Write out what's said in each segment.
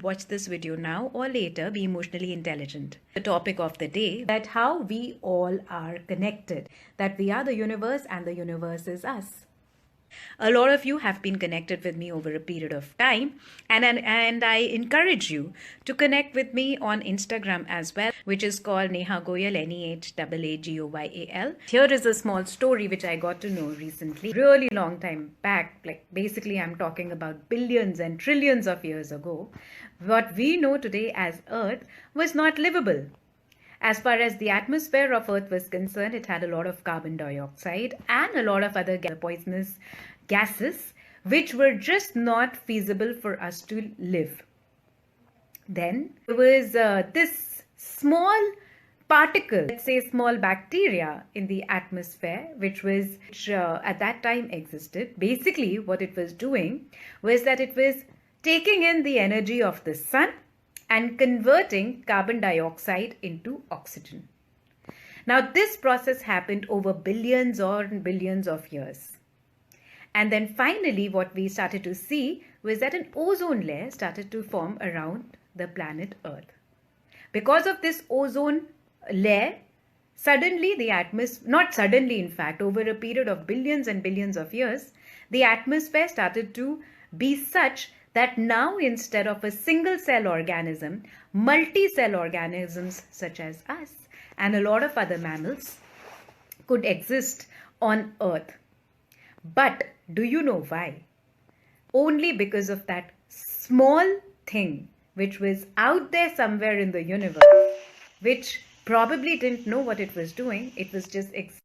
watch this video now or later, be emotionally intelligent. The topic of the day, that how we all are connected, that we are the universe and the universe is us. A lot of you have been connected with me over a period of time, and I encourage you to connect with me on Instagram as well, which is called Nehaa Goyal, Nehaagoyal. Here is a small story which I got to know recently, really long time back. Like basically, I'm talking about billions and trillions of years ago. What we know today as Earth was not livable. As far as the atmosphere of Earth was concerned, it had a lot of carbon dioxide and a lot of other poisonous gases, which were just not feasible for us to live. Then there was this small particle, let's say small bacteria in the atmosphere, which at that time existed. Basically, what it was doing was that it was taking in the energy of the sun and converting carbon dioxide into oxygen. Now, this process happened over billions or billions of years. And then finally, what we started to see was that an ozone layer started to form around the planet Earth. Because of this ozone layer, suddenly the atmosphere, not suddenly in fact, over a period of billions and billions of years, the atmosphere started to be such that now instead of a single cell organism, multi-cell organisms such as us and a lot of other mammals could exist on Earth. But do you know why? Only because of that small thing which was out there somewhere in the universe, which probably didn't know what it was doing. It was just existing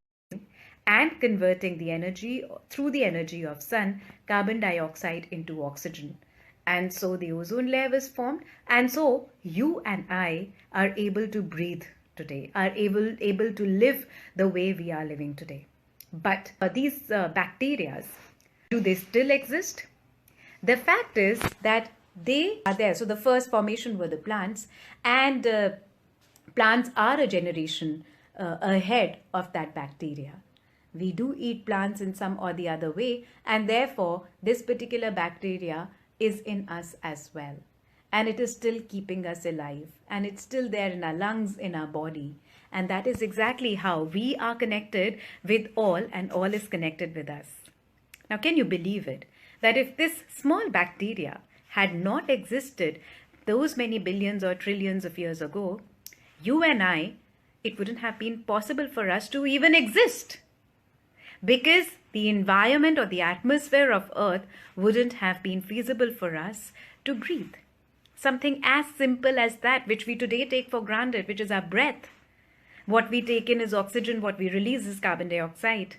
and converting the energy through the energy of sun, carbon dioxide into oxygen. And so the ozone layer was formed, and so you and I are able to breathe today, are able to live the way we are living today. But these bacteria, do they still exist? The fact is that they are there. So the first formation were the plants, and plants are a generation ahead of that bacteria. We do eat plants in some or the other way, and therefore this particular bacteria is in us as well, and it is still keeping us alive, and it's still there in our lungs, in our body. And that is exactly how we are connected with all, and all is connected with us. Now, can you believe it, that if this small bacteria had not existed those many billions or trillions of years ago, you and I, it wouldn't have been possible for us to even exist, because the environment or the atmosphere of Earth wouldn't have been feasible for us to breathe. Something as simple as that, which we today take for granted, which is our breath. What we take in is oxygen, what we release is carbon dioxide.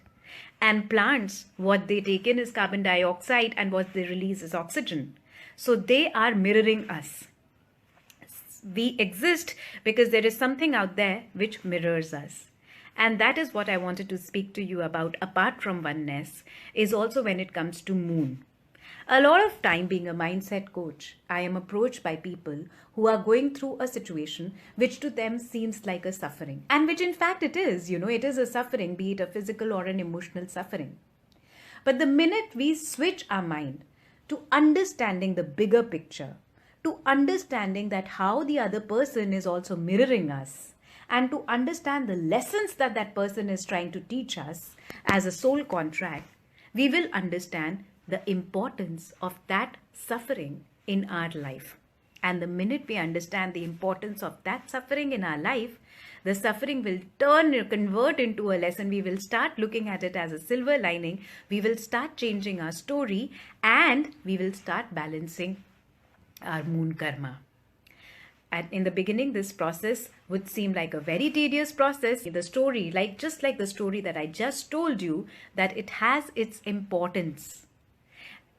And plants, what they take in is carbon dioxide, and what they release is oxygen. So they are mirroring us. We exist because there is something out there which mirrors us. And that is what I wanted to speak to you about, apart from oneness, is also when it comes to moon. A lot of time, being a mindset coach, I am approached by people who are going through a situation which to them seems like a suffering. And which in fact it is, it is a suffering, be it a physical or an emotional suffering. But the minute we switch our mind to understanding the bigger picture, to understanding that how the other person is also mirroring us, and to understand the lessons that that person is trying to teach us as a soul contract, we will understand the importance of that suffering in our life. And the minute we understand the importance of that suffering in our life, the suffering will convert into a lesson. We will start looking at it as a silver lining. We will start changing our story, and we will start balancing our moon karma. And in the beginning, this process would seem like a very tedious process. The story, just like the story that I just told you, that it has its importance.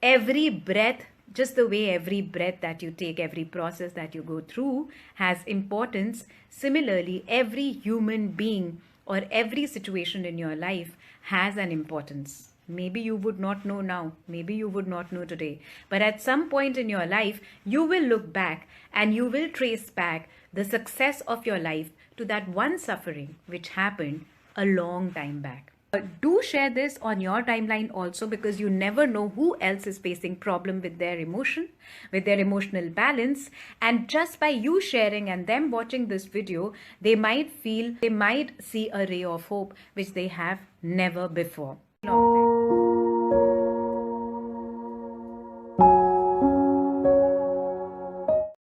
Every breath, just the way every breath that you take, every process that you go through has importance. Similarly, every human being or every situation in your life has an importance. Maybe you would not know now, maybe you would not know today, but at some point in your life, you will look back and you will trace back the success of your life to that one suffering which happened a long time back. Do share this on your timeline also, because you never know who else is facing problem with their emotion, with their emotional balance. And just by you sharing and them watching this video, they might see a ray of hope which they have never before.